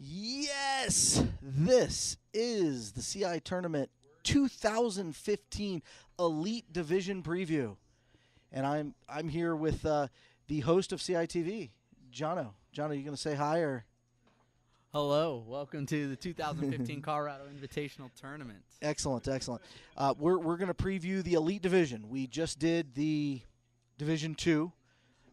Yes, this is the CI Tournament 2015 Elite Division Preview, and I'm here with the host of CI TV, Jono. Jono, you gonna say hi or? Hello, welcome to the 2015 Colorado Invitational Tournament. Excellent, excellent. We're gonna preview the Elite Division. We just did the Division 2.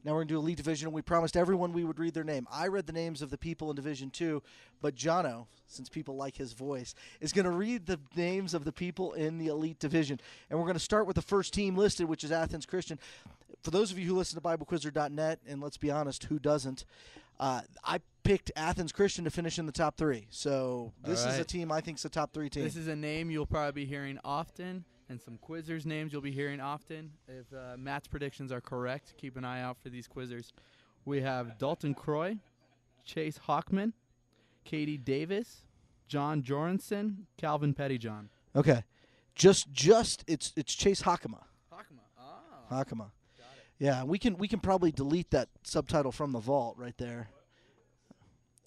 Now we're going to do Elite Division, and we promised everyone we would read their name. I read the names of the people in Division 2, but Jono, since people like his voice, is going to read the names of the people in the Elite Division. And we're going to start with the first team listed, which is Athens Christian. For those of you who listen to BibleQuizzer.net, and let's be honest, who doesn't, I picked Athens Christian to finish in the top 3. So this is a team I think is a top 3 team. This is a name you'll probably be hearing often, and some quizzers' names you'll be hearing often. If Matt's predictions are correct, keep an eye out for these quizzers. We have Dalton Croy, Chase Hockman, Katie Davis, John Joranson, Calvin Pettyjohn. Okay. Just it's Chase Hockema. Hockema. Oh. Hockema. Got it. Yeah, we can probably delete that subtitle from the vault right there.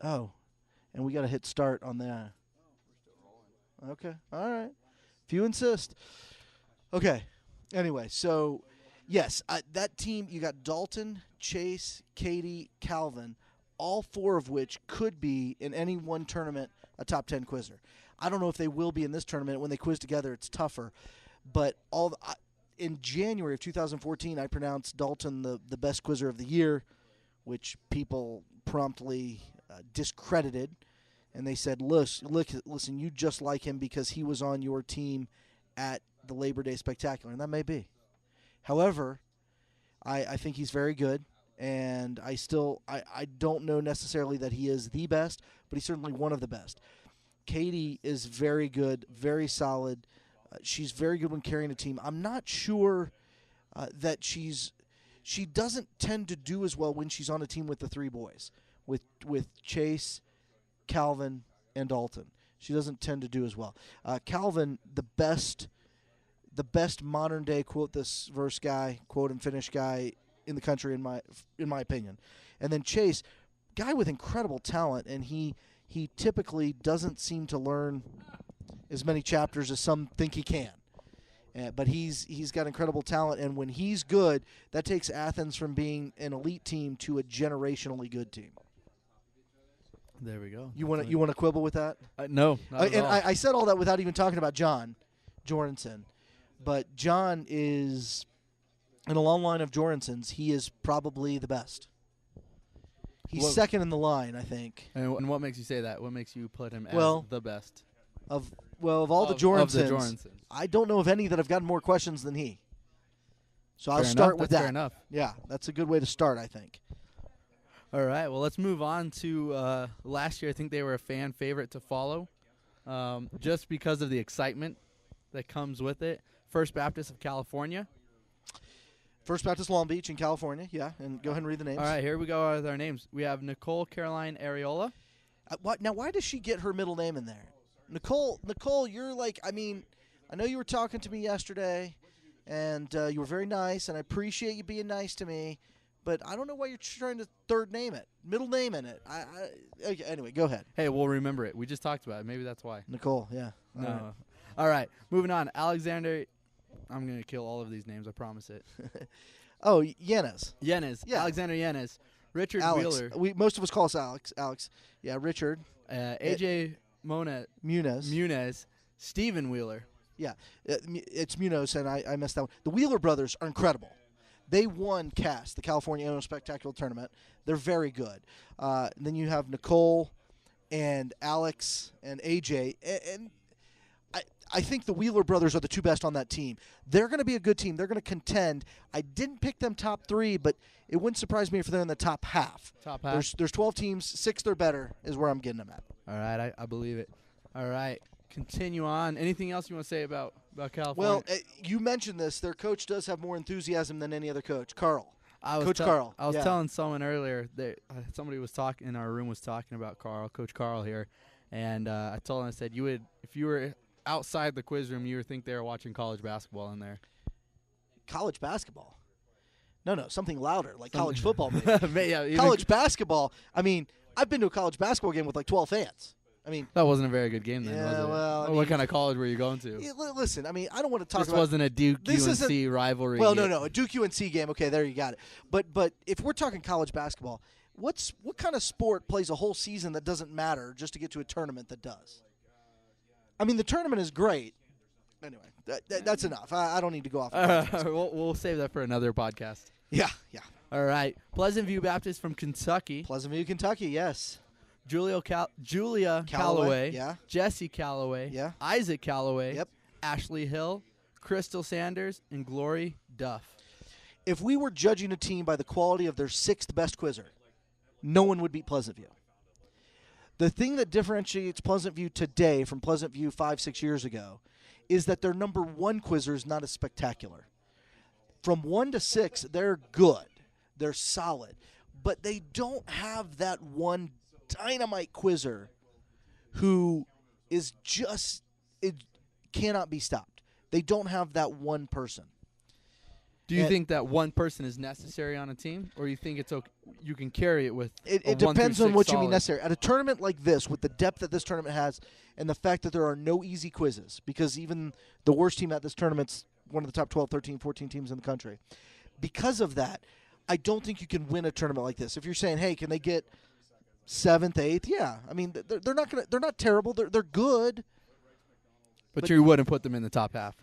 Oh. And we got to hit start on that. We're still rolling. Okay. All right. If you insist. Okay. Anyway, so, yes, that team, you got Dalton, Chase, Katie, Calvin, all 4 of which could be, in any one tournament, a top 10 quizzer. I don't know if they will be in this tournament. When they quiz together, it's tougher. But in January of 2014, I pronounced Dalton the best quizzer of the year, which people promptly discredited. And they said, listen, you just like him because he was on your team at the Labor Day Spectacular, and that may be. However, I think he's very good, and I don't know necessarily that he is the best, but he's certainly one of the best. Katie is very good, very solid. She's very good when carrying a team. I'm not sure that she doesn't tend to do as well when she's on a team with the 3 boys, with Chase, Calvin, and Dalton. She doesn't tend to do as well. Calvin, the best modern day quote this verse guy, quote and finish guy in the country in my opinion. And then Chase, guy with incredible talent, and he typically doesn't seem to learn as many chapters as some think he can. But he's got incredible talent, and when he's good, that takes Athens from being an elite team to a generationally good team. There we go. You want to quibble with that? No, not at all. I said all that without even talking about John Joranson. But John is, in a long line of Joransons, he is probably the best. He's second in the line, I think. And what makes you say that? What makes you put him as the best? Of all the Joransons, Joransons, I don't know of any that have gotten more questions than he. So I'll Fair start enough. with That's that. Fair enough. Yeah, that's a good way to start, I think. All right, well, let's move on to last year. I think they were a fan favorite to follow just because of the excitement that comes with it. First Baptist of California. First Baptist Long Beach in California, yeah, and go ahead and read the names. All right, here we go with our names. We have Nicole Caroline Areola. Now, why does she get her middle name in there? Nicole, you're like, I know you were talking to me yesterday, and you were very nice, and I appreciate you being nice to me. But I don't know why you're trying to middle name in it. Okay, anyway, go ahead. Hey, we'll remember it. We just talked about it. Maybe that's why. Nicole, yeah. No. Right. All right, moving on. Alexander. I'm going to kill all of these names. I promise it. Oh, Yanez. Yeah. Alexander Yanez. Richard Alex. Wheeler. Most of us call us Alex. Yeah, Richard. AJ Munez. Stephen Wheeler. Yeah, it's Munoz, and I messed that one. The Wheeler brothers are incredible. They won CAST, the California Annual Spectacular Tournament. They're very good. Then you have Nicole and Alex and AJ. And I think the Wheeler brothers are the 2 best on that team. They're going to be a good team. They're going to contend. I didn't pick them top 3, but it wouldn't surprise me if they're in the top half. Top half. There's 12 teams. 6 they're better is where I'm getting them at. All right, I believe it. All right, continue on. Anything else you want to say about California? Well, you mentioned this. Their coach does have more enthusiasm than any other coach, Carl. Coach Carl. I was telling someone earlier that somebody was talking in our room was talking about Coach Carl here, and I told him, I said, if you were outside the quiz room, you would think they were watching college basketball in there. College basketball? No, something louder, like college football. Maybe. Yeah, college basketball. I mean, I've been to a college basketball game with like 12 fans. I mean, That wasn't a very good game then, Yeah, was it? well, I what mean- kind of college were you going to? listen. I mean, I don't want to talk This about. wasn't a Duke This UNC rivalry. Well, no, a Duke UNC game. Okay, there you got it. But if we're talking college basketball, what kind of sport plays a whole season that doesn't matter just to get to a tournament that does? I mean, the tournament is great. Anyway, that's enough. I don't need to go off. We'll save that for another podcast. Yeah. All right. Pleasant View Baptist from Kentucky. Pleasant View, Kentucky. Yes. Julia Callaway, Callaway. yeah. Jesse Callaway. Yeah. Isaac Callaway. Yep. Ashley Hill. Crystal Sanders. And Glory Duff. If we were judging a team by the quality of their 6th best quizzer, no one would beat Pleasant View. The thing that differentiates Pleasant View today from Pleasant View 5-6 years ago is that their number 1 quizzer is not as spectacular. From 1 to 6, they're good. They're solid. But they don't have that one dynamite quizzer who is just – it cannot be stopped. They don't have that one person. Do you think that one person is necessary on a team, or you think it's okay, you can carry it with It depends on what you mean necessary. At a tournament like this, with the depth that this tournament has and the fact that there are no easy quizzes, because even the worst team at this tournament's one of the top 12, 13, 14 teams in the country. Because of that, I don't think you can win a tournament like this. If you're saying, hey, can they get 7th, 8th? Yeah. I mean, they're not terrible. They're good. But you wouldn't put them in the top half.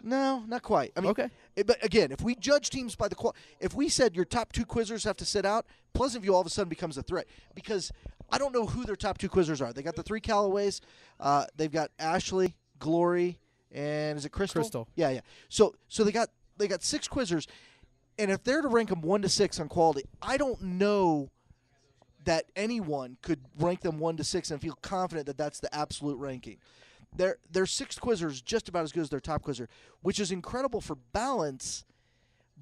No, not quite. I mean, Okay. But again, if we judge teams by the if we said your top 2 quizzers have to sit out, Pleasant View all of a sudden becomes a threat because I don't know who their top 2 quizzers are. They got the 3 Callaways. They've got Ashley, Glory, and is it Crystal? Crystal. Yeah. So they got 6 quizzers, and if they're to rank them 1 to 6 on quality, I don't know that anyone could rank them 1 to 6 and feel confident that that's the absolute ranking. Their 6th quizzer is just about as good as their top quizzer, which is incredible for balance,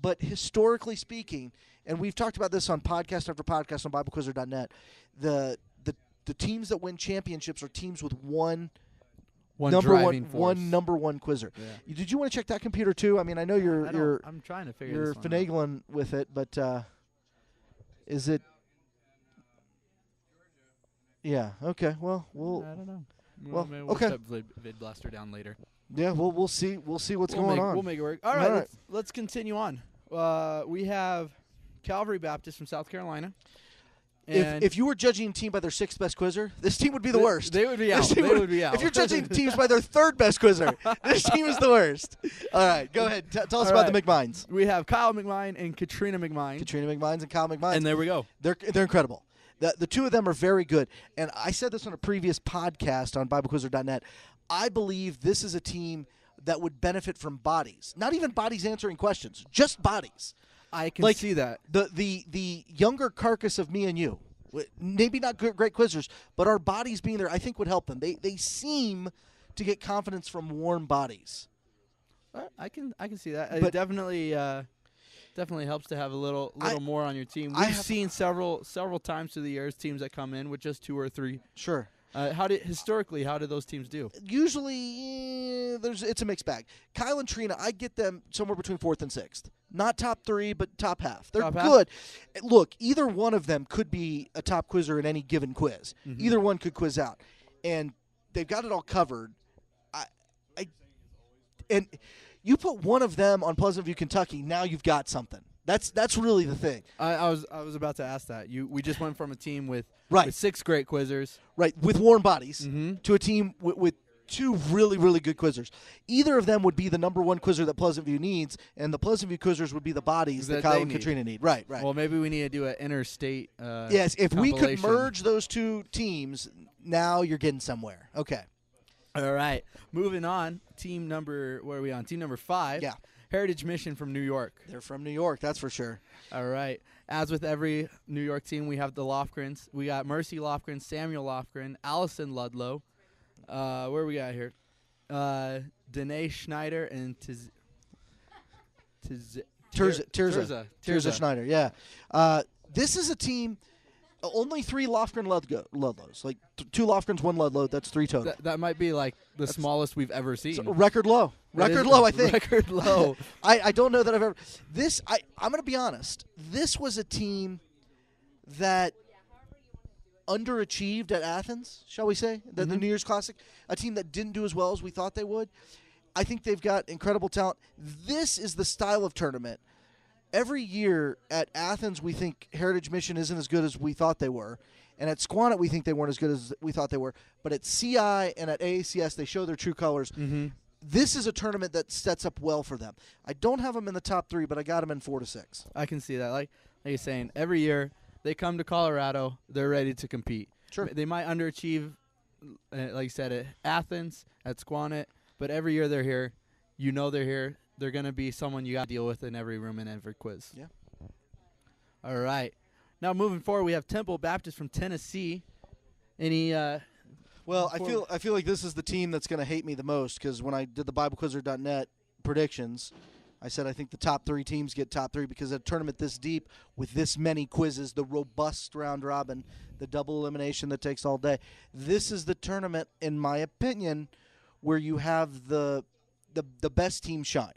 but historically speaking, and we've talked about this on podcast after podcast on BibleQuizzer.net, the teams that win championships are teams with one number one quizzer. Yeah. Did you want to check that computer too? I mean, I know I'm trying to figure you're this one finagling with it, but is it? Yeah. Okay. Well, I don't know. Well, maybe we'll okay. shut Vid Blaster down later. Yeah. We'll see. We'll see what's going on. We'll make it work. All right. Let's continue on. We have Calvary Baptist from South Carolina. And If you were judging a team by their 6th best quizzer, this team would be the worst. They would be out. They would be out. If you're judging teams by their 3rd best quizzer, this team is the worst. All right, go ahead. Tell us about the McMines. We have Kyle McMine and Katrina McMine. Katrina McMines and Kyle McMines. And there we go. They're incredible. The 2 of them are very good. And I said this on a previous podcast on BibleQuizzer.net. I believe this is a team that would benefit from bodies. Not even bodies answering questions, just bodies. I can see that. The younger carcass of me and you, maybe not great quizzers, but our bodies being there, I think would help them. They seem to get confidence from warm bodies. I can see that. It definitely helps to have a little more on your team. We've seen several times through the years teams that come in with just 2 or 3. Sure. How do those teams do? Usually, it's a mixed bag. Kyle and Trina, I get them somewhere between 4th and 6th. Not top 3, but top half. They're good. Look, either one of them could be a top quizzer in any given quiz. Mm-hmm. Either one could quiz out, and they've got it all covered. And you put one of them on Pleasant View, Kentucky. Now you've got something. That's really the thing. I was about to ask that. We just went from a team with 6 great quizzers, right, with warm bodies, mm-hmm. to a team with 2 really, really good quizzers. Either of them would be the number 1 quizzer that Pleasant View needs, and the Pleasant View quizzers would be the bodies that Kyle and Katrina need. Right. Well, maybe we need to do an interstate yes, if we could merge those 2 teams, now you're getting somewhere. Okay. All right. Moving on. Team number 5. Yeah. Heritage Mission from New York. They're from New York, that's for sure. All right. As with every New York team, we have the Lofgrens. We got Mercy Lofgren, Samuel Lofgren, Allison Ludlow. Where we got here? Danae Schneider and Tirza Schneider, yeah. This is a team, only 3 Lofgren Ludlows. Like 2 Lofgrens, 1 Ludlow, that's 3 total. That might be like the smallest we've ever seen. Record low. Record low, I think. Record low. I don't know that I've ever. I'm going to be honest. This was a team that underachieved at Athens, shall we say, the New Year's Classic, a team that didn't do as well as we thought they would. I think they've got incredible talent. This is the style of tournament. Every year at Athens, we think Heritage Mission isn't as good as we thought they were. And at Squannet, we think they weren't as good as we thought they were. But at CI and at AACS, they show their true colors. This is a tournament that sets up well for them. I don't have them in the top 3, but I got them in 4 to 6. I can see that. Like you're saying, every year they come to Colorado, they're ready to compete. Sure. They might underachieve, like you said, at Athens, at Squannet, but every year they're here. You know they're here. They're going to be someone you got to deal with in every room and every quiz. Yeah. All right. Now moving forward, we have Temple Baptist from Tennessee. Any Well, I feel like this is the team that's going to hate me the most, because when I did the BibleQuizzer.net predictions, I said I think the top 3 teams get top 3 because a tournament this deep with this many quizzes, the robust round robin, the double elimination that takes all day. This is the tournament, in my opinion, where you have the best team shine.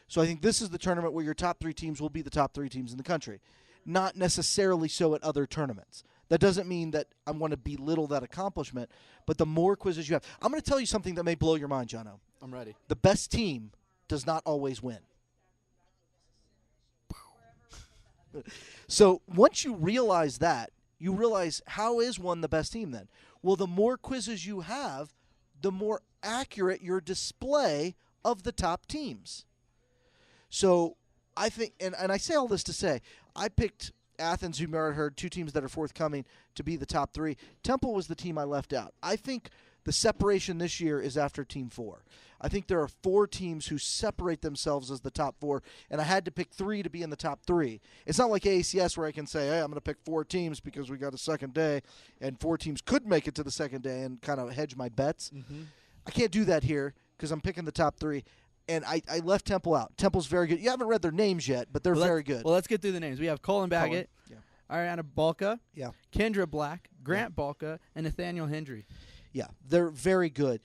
So I think this is the tournament where your top 3 teams will be the top 3 teams in the country. Not necessarily so at other tournaments. That doesn't mean that I want to belittle that accomplishment, but the more quizzes you have. I'm going to tell you something that may blow your mind, Jono. I'm ready. The best team does not always win. So once you realize that, you realize how is one the best team then? Well, the more quizzes you have, the more accurate your display of the top teams. So I think, and I say all this to say, I picked Athens, who already heard, 2 teams that are forthcoming to be the top 3. Temple was the team I left out. I think the separation this year is after Team 4. I think there are 4 teams who separate themselves as the top 4, and I had to pick 3 to be in the top 3. It's not like AACS where I can say, hey, I'm going to pick 4 teams because we got a second day, and 4 teams could make it to the second day and kind of hedge my bets. I can't do that here because I'm picking the top 3. And I left Temple out. Temple's very good. You haven't read their names yet, but they're very good. Well, let's get through the names. We have Colin Baggett, Yeah. Ariana Balka, Yeah. Kendra Black, Grant Balka, and Nathaniel Hendry. Yeah, they're very good.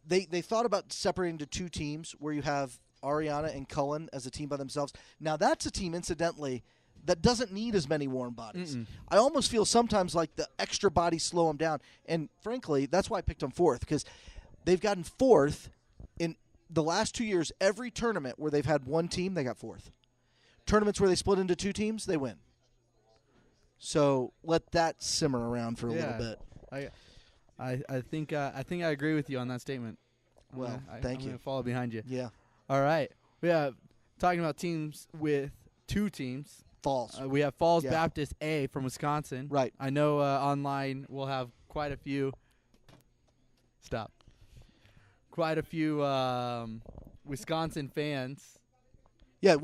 They thought about separating into 2 teams where you have Ariana and Cullen as a team by themselves. Now, that's a team, incidentally, that doesn't need as many warm bodies. I almost feel sometimes like the extra bodies slow them down. And, frankly, that's why I picked them 4th, because they've gotten 4th in the last 2 years. Every tournament where they've had 1 team, they got 4th. Tournaments where they split into 2 teams, they win. So let that simmer around for a little bit. I think I agree with you on that statement. Well, thank I'm you. going to follow behind you. Yeah. All right. We have talking about teams with 2 teams. Falls. We have Falls Baptist A from Wisconsin. Right. I know online we'll have quite a few. Stop. Quite a few Wisconsin fans. Yeah,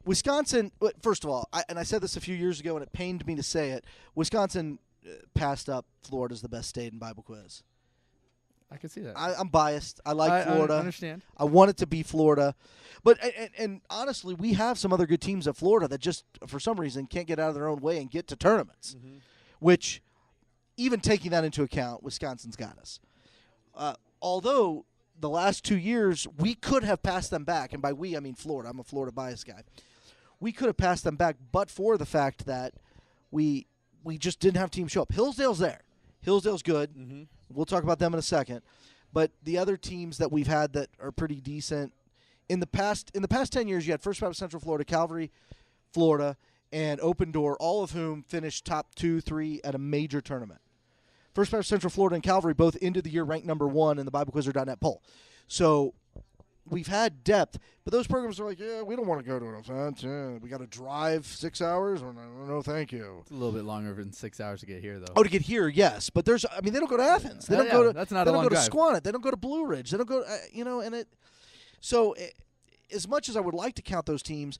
Wisconsin, first of all, I said this a few years ago, and it pained me to say it, Wisconsin passed up Florida's the best state in Bible quiz. I can see that. I'm biased. I like Florida. I understand. I want it to be Florida. But and honestly, we have some other good teams at Florida that just, for some reason, can't get out of their own way and get to tournaments, which, even taking that into account, Wisconsin's got us. Although the last 2 years, we could have passed them back, and by we, I mean Florida. I'm a Florida bias guy. We could have passed them back, but for the fact that we just didn't have teams show up. Hillsdale's there. Hillsdale's good. We'll talk about them in a second. But the other teams that we've had that are pretty decent, in the past 10 years, you had First Baptist Central Florida, Calvary, Florida, and Open Door, all of whom finished top 2, 3 at a major tournament. First Baptist Central Florida and Calvary both ended the year ranked number 1 in the BibleQuizzer.net poll. So we've had depth, but those programs are like, yeah, we don't want to go to an event. Yeah, we got to drive 6 hours. No, thank you. It's a little bit longer than 6 hours to get here, though. Oh, to get here, yes, but they don't go to Athens. They don't go to. That's not they a long don't go drive. to Squannet. They don't go to Blue Ridge. They don't go. And it. So, as much as I would like to count those teams,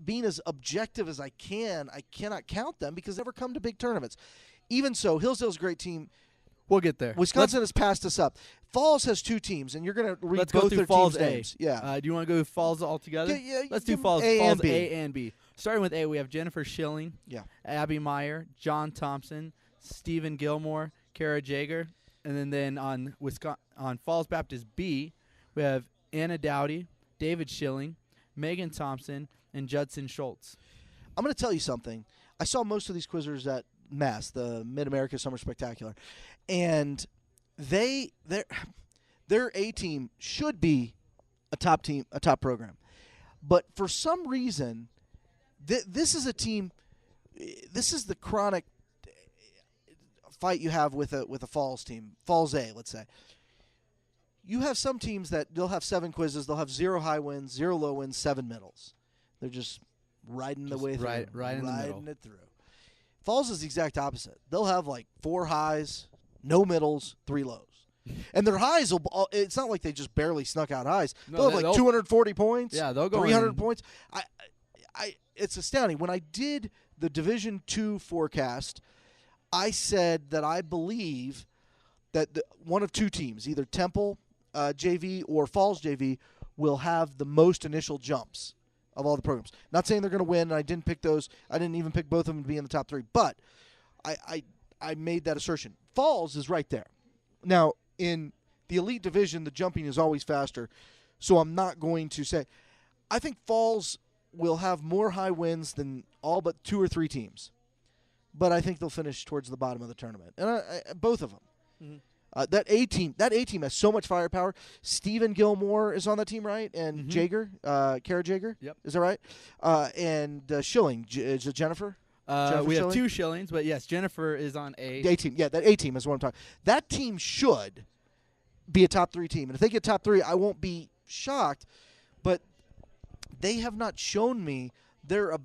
being as objective as I cannot count them because they never come to big tournaments. Even so, Hillsdale's a great team. We'll get there. Wisconsin has passed us up. Falls has 2 teams, and you're going to read Let's both go through their Falls teams' A. names. Yeah. Do you want to go with Falls all together? Yeah, Let's do give Falls A and B. A and B. Starting with A, we have Jennifer Schilling, Yeah. Abby Meyer, John Thompson, Stephen Gilmore, Kara Jager, and then on Falls Baptist B, we have Anna Dowdy, David Schilling, Megan Thompson, and Judson Schultz. I'm going to tell you something. I saw most of these quizzers at MASS, the Mid America Summer Spectacular, and their A team should be a top team, a top program, but for some reason, this is a team. This is the chronic fight you have with a Falls team, Falls A, let's say. You have some teams that they'll have 7 quizzes, they'll have 0 high wins, 0 low wins, 7 middles. They're just riding the way through, riding it through. Falls is the exact opposite. They'll have like 4 highs, no middles, 3 lows. And their highs will. It's not like they just barely snuck out highs. They'll have like 240 points. Yeah, they'll go 300 points. It's astounding. When I did the Division II forecast, I said that I believe that one of 2 teams, either Temple JV or Falls JV, will have the most initial jumps of all the programs. Not saying they're going to win, and I didn't pick those. I didn't even pick both of them to be in the top 3. But I made that assertion. Falls is right there. Now, in the Elite Division, the jumping is always faster, so I'm not going to say. I think Falls will have more high wins than all but 2 or 3 teams. But I think they'll finish towards the bottom of the tournament, and both of them. Mm-hmm. That A team has so much firepower. Stephen Gilmore is on that team, right? And Jager, Kara Jager. Yep. Is that right? And Schilling. Is it Jennifer? We have 2 Schillings, but yes, Jennifer is on A. The A team. Yeah, that A team is what I'm talking. That team should be a top 3 team, and if they get top 3, I won't be shocked. But they have not shown me their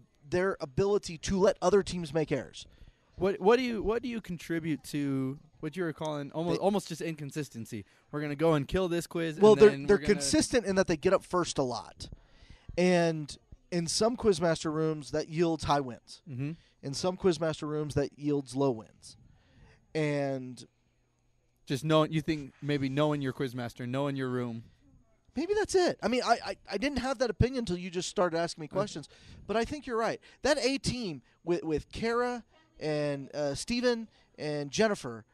ability to let other teams make errors. What do you contribute to what you were calling almost just inconsistency? We're gonna go and kill this quiz. Well, and they're consistent in that they get up first a lot, and in some quizmaster rooms that yields high wins. Mm-hmm. In some quizmaster rooms that yields low wins, and just knowing your quizmaster, knowing your room. Maybe that's it. I mean, I didn't have that opinion until you just started asking me questions, but I think you're right. That A team with Kara and Steven and Jennifer,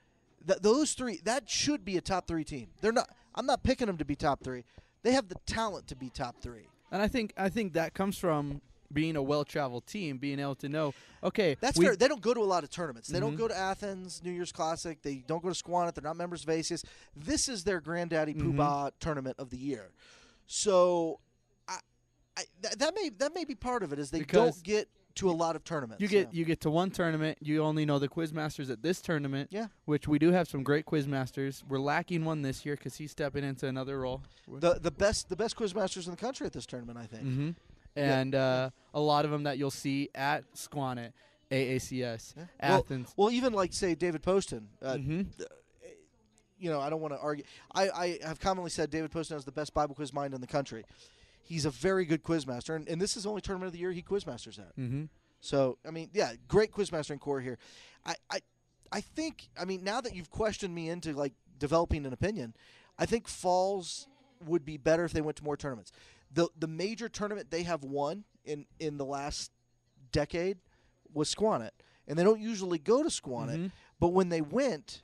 those 3, that should be a top 3 team. They're not. I'm not picking them to be top 3. They have the talent to be top 3. And I think that comes from being a well-traveled team, being able to know, okay. That's fair. They don't go to a lot of tournaments. They don't go to Athens, New Year's Classic. They don't go to Squannet. They're not members of ACS. This is their Granddaddy Poobah tournament of the year. So that may be part of it, is they don't get to a lot of tournaments. You get to one tournament. You only know the quizmasters at this tournament, which we do have some great quizmasters. We're lacking one this year because he's stepping into another role. The best quizmasters in the country at this tournament, I think. Mm-hmm. And a lot of them that you'll see at Squannet, AACS, Athens. Well, even like, say, David Poston. I don't want to argue. I have commonly said David Poston is the best Bible quiz mind in the country. He's a very good quizmaster, and this is the only tournament of the year he quizmasters at. Mm-hmm. So, I mean, yeah, great quizmastering core here. I think, I mean, now that you've questioned me into, like, developing an opinion, I think Falls would be better if they went to more tournaments. The major tournament they have won in the last decade was Squannet, and they don't usually go to Squannet, but when they went,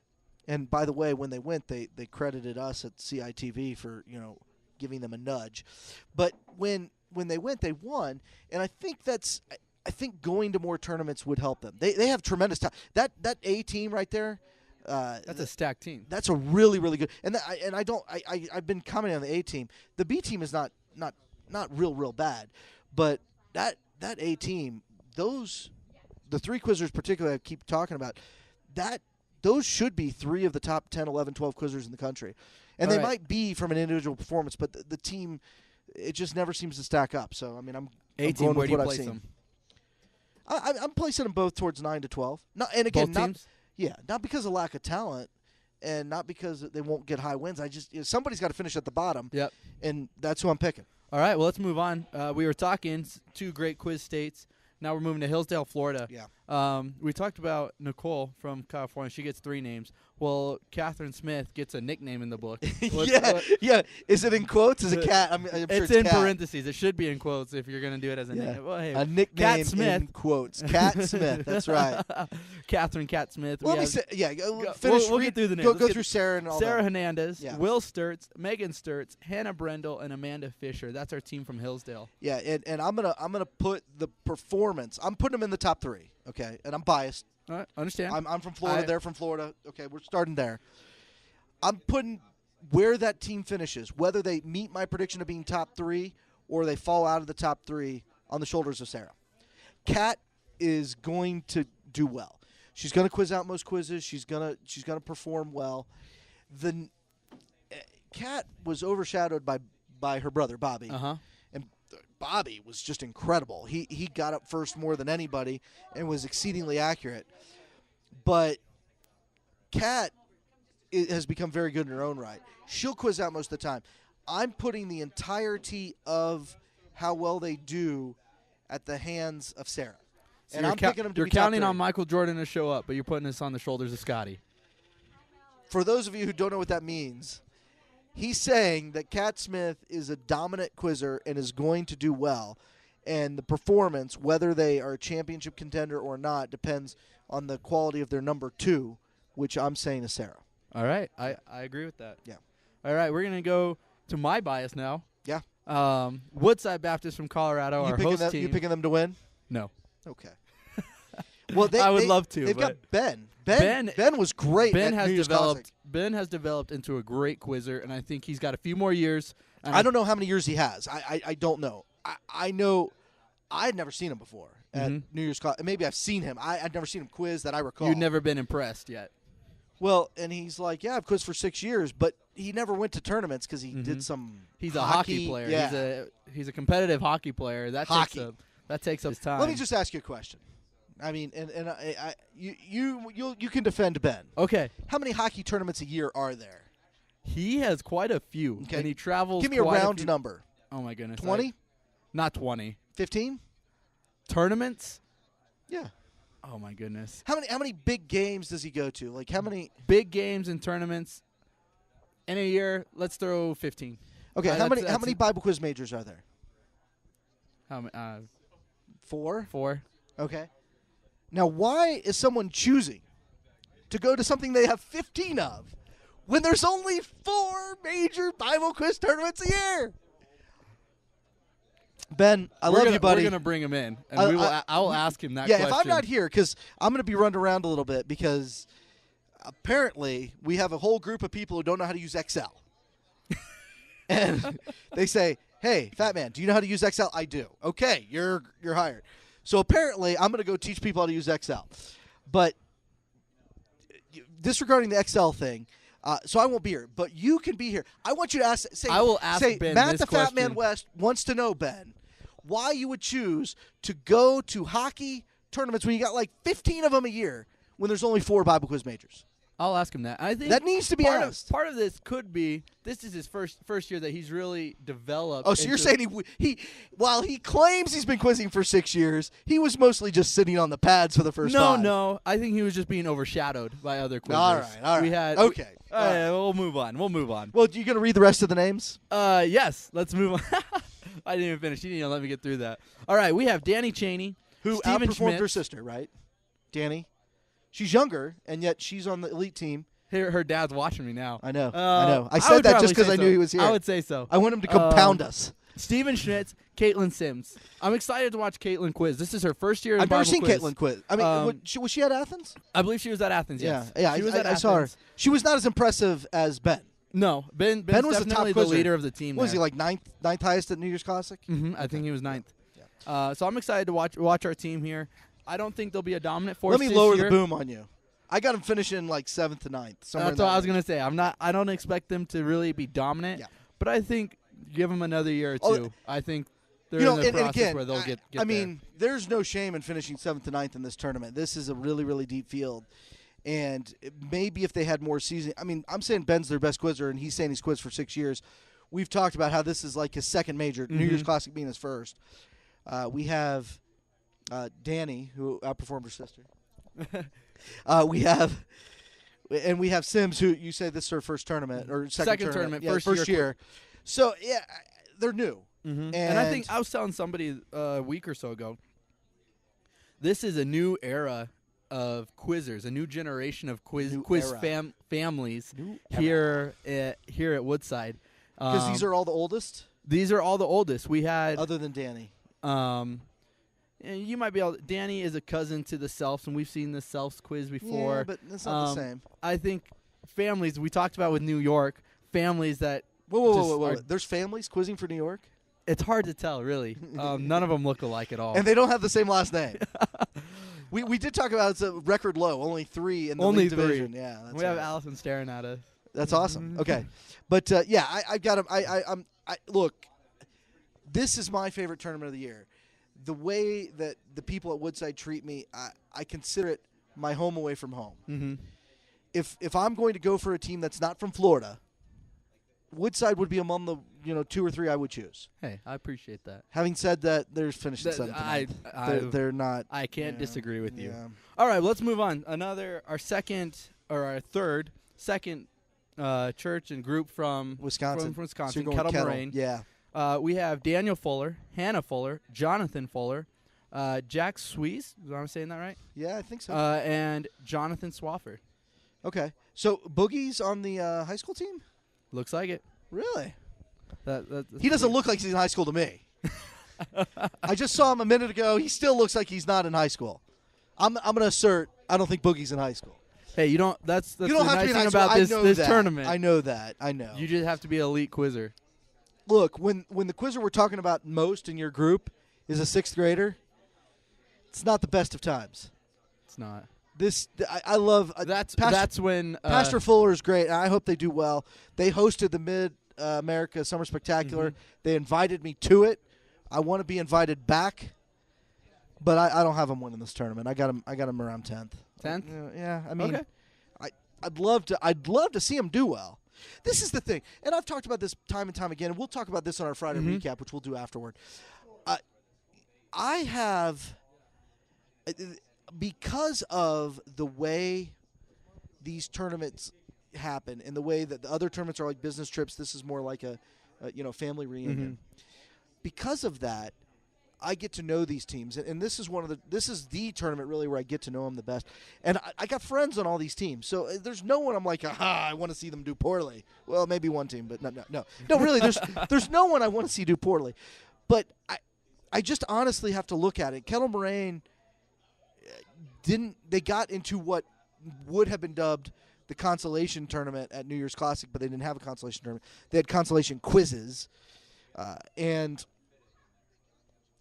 and by the way, when they went, they credited us at CI2015 for, giving them a nudge. But when they went, they won, and I think going to more tournaments would help them. They have tremendous talent. That A team right there. That's a stacked team. That's a really, really good. And I've been commenting on the A team. The B team is not real bad, but that A team, the 3 quizzers particularly I keep talking about, those should be 3 of the top 10, 11, 12 quizzers in the country. And they might be from an individual performance, but the team, it just never seems to stack up. So, I mean, I'm going with what I've seen. I'm placing them both towards 9 to 12. Both teams? Not because of lack of talent and not because they won't get high wins. Somebody's got to finish at the bottom. Yep. And that's who I'm picking. All right, well, let's move on. We were talking 2 great quiz states. Now we're moving to Hillsdale, Florida. Yeah. We talked about Nicole from California. She gets 3 names. Well, Catherine Smith gets a nickname in the book. Yeah. Is it in quotes? Is it cat? I'm sure it's in parentheses. It should be in quotes if you're going to do it as a nickname. Well, hey, a nickname Cat Smith. in quotes. Cat Smith. That's right. Catherine Cat Smith. Well, finish. We'll get through the names. Go through Sarah and all Sarah that. Hernandez, Will Sturts, Megan Sturts, Hannah Brendel, and Amanda Fisher. That's our team from Hillsdale. Yeah, and I'm gonna put the performance. I'm putting them in the top 3. Okay, and I'm biased. All right, understand. I'm from Florida. They're from Florida. Okay, we're starting there. I'm putting where that team finishes, whether they meet my prediction of being top 3 or they fall out of the top 3, on the shoulders of Sarah. Kat is going to do well. She's going to quiz out most quizzes. She's gonna perform well. Kat was overshadowed by her brother Bobby. And Bobby was just incredible. He got up first more than anybody and was exceedingly accurate. But Kat has become very good in her own right. She'll quiz out most of the time. I'm putting the entirety of how well they do at the hands of Sarah. So and I'm picking them to you're be top counting 3. on Michael Jordan to show up, but you're putting this on the shoulders of Scotty. For those of you who don't know what that means, he's saying that Kat Smith is a dominant quizzer and is going to do well. And the performance, whether they are a championship contender or not, depends on the quality of their number 2, which I'm saying is Sarah. All right. I agree with that. Yeah. All right. We're going to go to my bias now. Yeah. Woodside Baptist from Colorado, our host team. You picking them to win? No. Okay. Well, I would love to. They've got Ben. Ben was great. Ben at has New Year's developed. Classic. Ben has developed into a great quizzer, and I think he's got a few more years. I don't know how many years he has. I don't know. I know. I had never seen him before at New Year's Classic. Maybe I've seen him. I'd never seen him quiz that I recall. You've never been impressed yet. Well, and he's like, yeah, I've quizzed for 6 years, but he never went to tournaments because he did some. He's a hockey player. Yeah. He's a competitive hockey player. That takes up his time. Let me just ask you a question. I mean, you can defend Ben. Okay. How many hockey tournaments a year are there? He has quite a few, okay. and he travels. Give me a round number. Oh my goodness. 20? Not 20. 15? Tournaments? Yeah. Oh my goodness. How many big games does he go to? Like how many big games and tournaments in a year? Let's throw 15. Okay. How many Bible quiz majors are there? How many? 4. 4. Okay. Now, why is someone choosing to go to something they have 15 of when there's only 4 major Bible quiz tournaments a year? Ben, I love you, buddy. We're gonna bring him in, and I will ask him that question. Yeah, if I'm not here, because I'm gonna be run around a little bit, because apparently we have a whole group of people who don't know how to use Excel, and they say, "Hey, fat man, do you know how to use Excel?" I do. Okay, you're hired. So apparently, I'm gonna go teach people how to use Excel, but disregarding the Excel thing. So I won't be here, but you can be here. I want you to say. I will ask Ben Matt this the question. Fat Man West wants to know, Ben, why you would choose to go to hockey tournaments when you got like 15 of them a year when there's only 4 Bible quiz majors. I'll ask him that. I think that needs to be asked. Part of this could be this is his first year that he's really developed. Oh, so you're saying he while he claims he's been quizzing for 6 years, he was mostly just sitting on the pads for the first 5. No. I think he was just being overshadowed by other quizzers. All right. We had okay. All right, we'll move on. Well, you going to read the rest of the names? Yes. Let's move on. I didn't even finish. You didn't even let me get through that. All right, we have Danny Cheney, who Steven outperformed Schmitz. her sister, right? Danny. She's younger, and yet she's on the elite team. Her dad's watching me now. I know. I said that just because I knew he was here. I would say so. I want him to compound us. Steven Schmitz, Caitlin Sims. I'm excited to watch Caitlin quiz. This is her first year in I've Bible never seen quiz. Caitlin quiz. I mean, was she at Athens? I believe she was at Athens, yes. Yeah, she was at I Athens. saw her. She was not as impressive as Ben. No, Ben was the top definitely the quizzer. leader of the team. What was he, like ninth highest at New Year's Classic? I think he was 9th. Yeah. So I'm excited to watch our team here. I don't think they'll be a dominant force. Let me this lower year. the boom on you. I got them finishing like 7th to 9th. That's what I was gonna say. I don't expect them to really be dominant. Yeah. But I think give them another year or two. I think they're in the process again, where they'll get I mean, there's no shame in finishing 7th to 9th in this tournament. This is a really, really deep field. And maybe if they had more season, I mean, I'm saying Ben's their best quizzer, and he's saying he's quizzed for 6 years. We've talked about how this is like his second major, New Year's Classic being his first. We have Danny, who outperformed her sister. We have Sims, who you say this is her first tournament or second tournament, yeah, first year. So yeah, they're new. And I think I was telling somebody a week or so ago, this is a new era of quizzers, a new generation of quiz families here at Woodside. Because these are all the oldest? These are all the oldest. We had other than Danny. You might be able. Danny is a cousin to the Selfs, and we've seen the Selfs quiz before. Yeah, but it's not the same. I think families we talked about with New York, families that Whoa. There's families quizzing for New York? it's hard to tell, really. None of them look alike at all. And they don't have the same last name. We did talk about it's a record low, only 3 in the Only league 3. division. Yeah, that's we have right. Allison staring at us. That's awesome. Okay, but yeah, I got him. Look, this is my favorite tournament of the year. The way that the people at Woodside treat me, I consider it my home away from home. Mm-hmm. If I'm going to go for a team that's not from Florida, Woodside would be among the 2 or 3 I would choose. Hey, I appreciate that. Having said that, they're finishing 7th. They're not. I can't disagree with you. Yeah. All right, let's move on. Our third church and group from Wisconsin. From Wisconsin, So you're going Kettle Moraine. Yeah. We have Daniel Fuller, Hannah Fuller, Jonathan Fuller, Jack Swees. Am I saying that right? Yeah, I think so. And Jonathan Swafford. Okay. So Boogie's on the high school team? Looks like it. Really? That's He doesn't look like he's in high school to me. I just saw him a minute ago. He still looks like he's not in high school. I'm going to assert I don't think Boogie's in high school. Hey, you don't. That's you don't the have nice to be in thing high about school. this tournament. I know that. I know. You just have to be an elite quizzer. Look, when the quizzer we're talking about most in your group is a 6th grader, it's not the best of times. It's not. I love that's when Pastor Fuller is great, and I hope they do well. They hosted the Mid America Summer Spectacular. Mm-hmm. They invited me to it. I want to be invited back, but I don't have them winning this tournament. I got them around 10th. 10th? Yeah, I mean, Okay. I'd love to see them do well. This is the thing, and I've talked about this time and time again, and we'll talk about this on our Friday recap, which we'll do afterward. I have, because of the way these tournaments happen and the way that the other tournaments are like business trips, this is more like a family reunion. Because of that, I get to know these teams, and this is this is the tournament really where I get to know them the best. And I got friends on all these teams, so there's no one I'm like, I want to see them do poorly. Well, maybe one team, but no. Really, there's no one I want to see do poorly. But I just honestly have to look at it. Kettle Moraine they got into what would have been dubbed the consolation tournament at New Year's Classic, but they didn't have a consolation tournament. They had consolation quizzes, and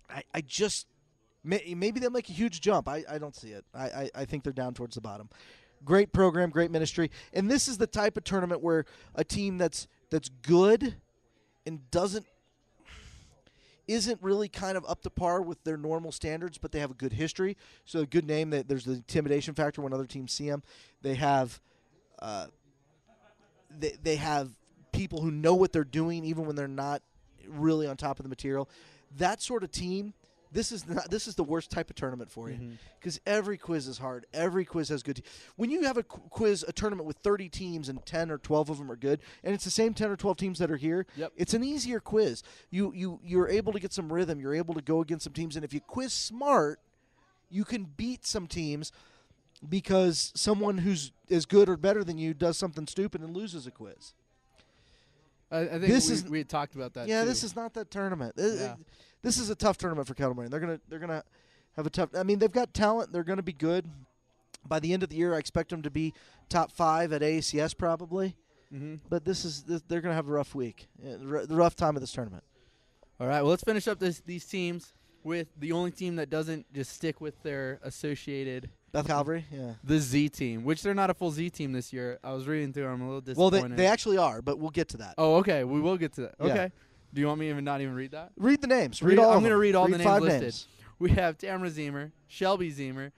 I just maybe they'll make a huge jump. I don't see it. I think they're down towards the bottom. Great program, great ministry, and this is the type of tournament where a team that's good and isn't really kind of up to par with their normal standards, but they have a good history, so a good name. That there's the intimidation factor when other teams see them. They have they have people who know what they're doing, even when they're not really on top of the material. That sort of team, this is the worst type of tournament for you, because every quiz is hard. Every quiz has good. When you have a tournament with 30 teams and 10 or 12 of them are good, and it's the same 10 or 12 teams that are here, it's an easier quiz. You're able to get some rhythm. You're able to go against some teams, and if you quiz smart, you can beat some teams because someone who's as good or better than you does something stupid and loses a quiz. I think we had talked about that. Yeah, too. this is not that tournament. This is a tough tournament for Kettle Moraine. They're gonna have a tough. I mean, they've got talent. They're gonna be good. By the end of the year, I expect them to be top 5 at AACS probably. But they're gonna have a rough week, the rough time of this tournament. All right, well, let's finish up these teams with the only team that doesn't just stick with their associated. Beth Calvary, yeah. The Z team, which they're not a full Z team this year. I was reading through them. I'm a little Well, disappointed. they actually are, but we'll get to that. Oh, okay. We will get to that. Yeah. Okay. Do you want me to not even read that? Read the names. I'm going to read all the names 5 listed. Names. We have Tamara Zemer, Shelby Zemer.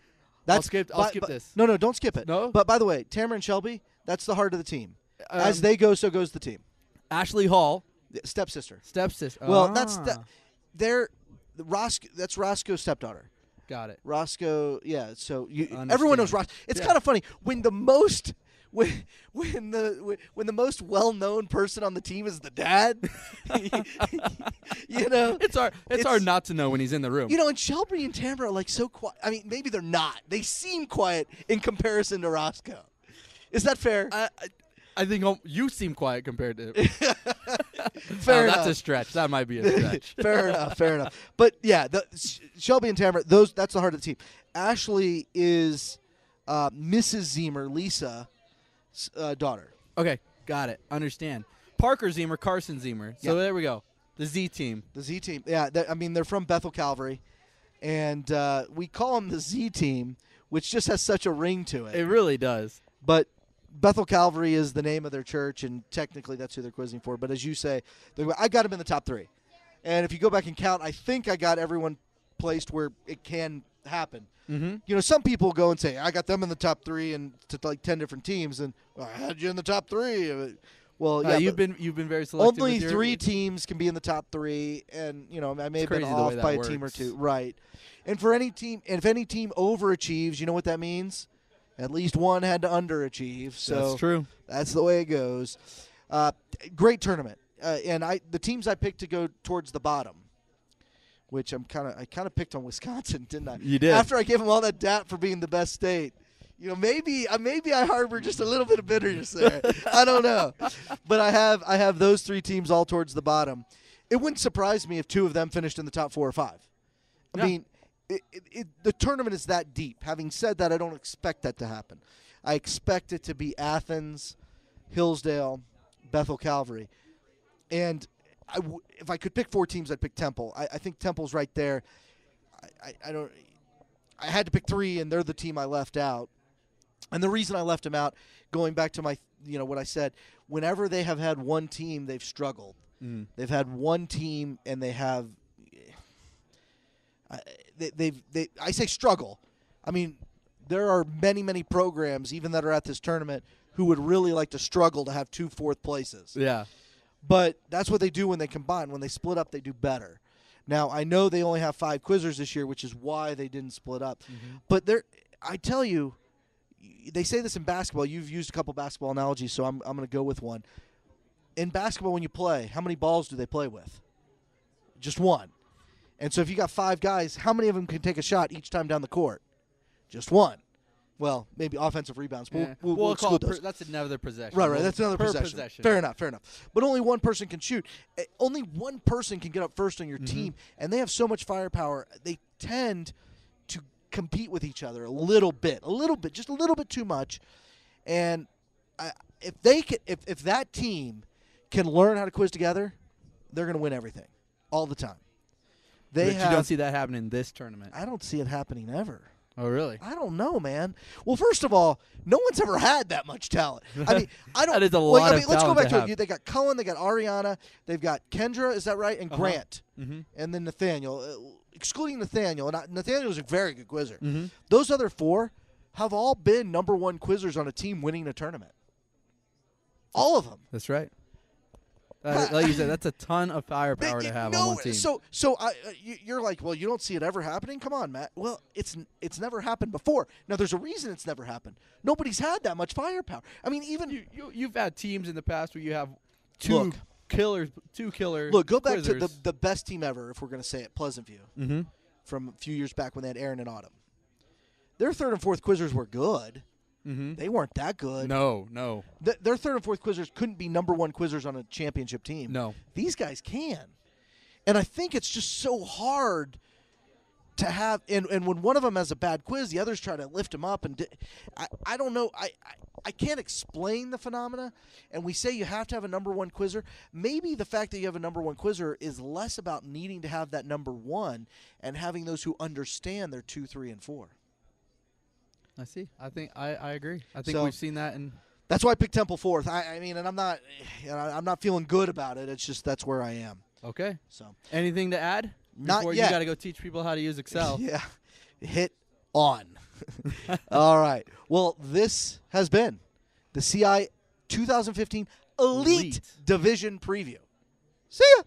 I'll skip this. No, don't skip it. No? But by the way, Tamara and Shelby, that's the heart of the team. As they go, so goes the team. Ashley Hall. Stepsister. Well, that's Roscoe's stepdaughter. Got it. Roscoe, yeah. So everyone knows Roscoe. It's kind of funny when the most when the most well-known person on the team is the dad. It's hard not to know when he's in the room. And Shelby and Tamara are like so quiet. I mean, maybe they're not. They seem quiet in comparison to Roscoe. Is that fair? I think you seem quiet compared to him. Fair enough. That's a stretch. That might be a stretch. Fair enough. But yeah, Shelby and Tamara, that's the heart of the team. Ashley is Mrs. Zemer, Lisa's daughter. Okay, got it. Understand. Parker Zemer, Carson Zemer. So there we go. The Z team. The Z team. Yeah, they're from Bethel Calvary, and we call them the Z team, which just has such a ring to it. It really does. But Bethel Calvary is the name of their church, and technically that's who they're quizzing for. But as you say, I got them in the top 3. And if you go back and count, I think I got everyone placed where it can happen. Mm-hmm. You know, some people go and say, I got them in the top 3 and to like 10 different teams, and I had you in the top 3. Well, yeah, you've been very selective. only 3 teams can be in the top 3, and you know I may have been off by a team or two, right? And for any team, if any team overachieves, you know what that means? At least one had to underachieve. So that's true. That's the way it goes. Great tournament, and the teams I picked to go towards the bottom, which I kind of picked on Wisconsin, didn't I? You did. After I gave them all that dap for being the best state. You know, maybe I harbor just a little bit of bitterness there. I don't know, but I have those 3 teams all towards the bottom. It wouldn't surprise me if 2 of them finished in the top 4 or 5. I mean, the tournament is that deep. Having said that, I don't expect that to happen. I expect it to be Athens, Hillsdale, Bethel Calvary, and if I could pick 4 teams, I'd pick Temple. I think Temple's right there. I had to pick 3, and they're the team I left out. And the reason I left them out, going back to what I said, whenever they have had one team, they've struggled. They've had one team, and they have. I say struggle. I mean, there are many programs, even that are at this tournament, who would really like to struggle to have 2 4th places. Yeah. But that's what they do when they combine. When they split up, they do better. Now, I know they only have 5 quizzers this year, which is why they didn't split up. But I tell you, they say this in basketball. You've used a couple basketball analogies, so I'm going to go with one. In basketball, when you play, how many balls do they play with? Just 1. And so if you got 5 guys, how many of them can take a shot each time down the court? Just 1. Well, maybe offensive rebounds. Yeah. We'll exclude those. That's another possession. Right. That's another possession. Fair enough. But only one person can shoot. Only one person can get up first on your team, and they have so much firepower. They tend to compete with each other a little bit, just a little bit too much. And if that team can learn how to quiz together, they're going to win everything all the time. You don't see that happening in this tournament. I don't see it happening ever. Oh, really? I don't know, man. Well, first of all, no one's ever had that much talent. I mean, I don't. That is a lot of let's go talent back to to it. They got Cullen, they got Ariana, they've got Kendra, is that right? And Grant, and then Nathaniel. Excluding Nathaniel, and Nathaniel's a very good quizzer. Those other 4 have all been number 1 quizzers on a team winning a tournament. All of them. That's right. Like you said, that's a ton of firepower to have on one team. So you're like, well, you don't see it ever happening? Come on, Matt. Well, it's never happened before. Now, there's a reason it's never happened. Nobody's had that much firepower. I mean, even you've had teams in the past where you have two killer. Look, go back quizzers. to the best team ever, if we're going to say it, Pleasant View, from a few years back when they had Aaron and Autumn. Their 3rd and 4th quizzers were good. They weren't that good. No. Their 3rd and 4th quizzers couldn't be number 1 quizzers on a championship team. No. These guys can. And I think it's just so hard to have – and when one of them has a bad quiz, the others try to lift him up. And I don't know. I can't explain the phenomena. And we say you have to have a number 1 quizzer. Maybe the fact that you have a number 1 quizzer is less about needing to have that number 1 and having those who understand their 2, 3, and 4. I see. I think I agree. I think we've seen that, and that's why I picked Temple 4th. I mean, and I'm not feeling good about it. It's just that's where I am. Okay. So, anything to add? Not before yet. You got to go teach people how to use Excel. Yeah. Hit on. All right. Well, this has been the CI 2015 Elite Division Preview. See ya.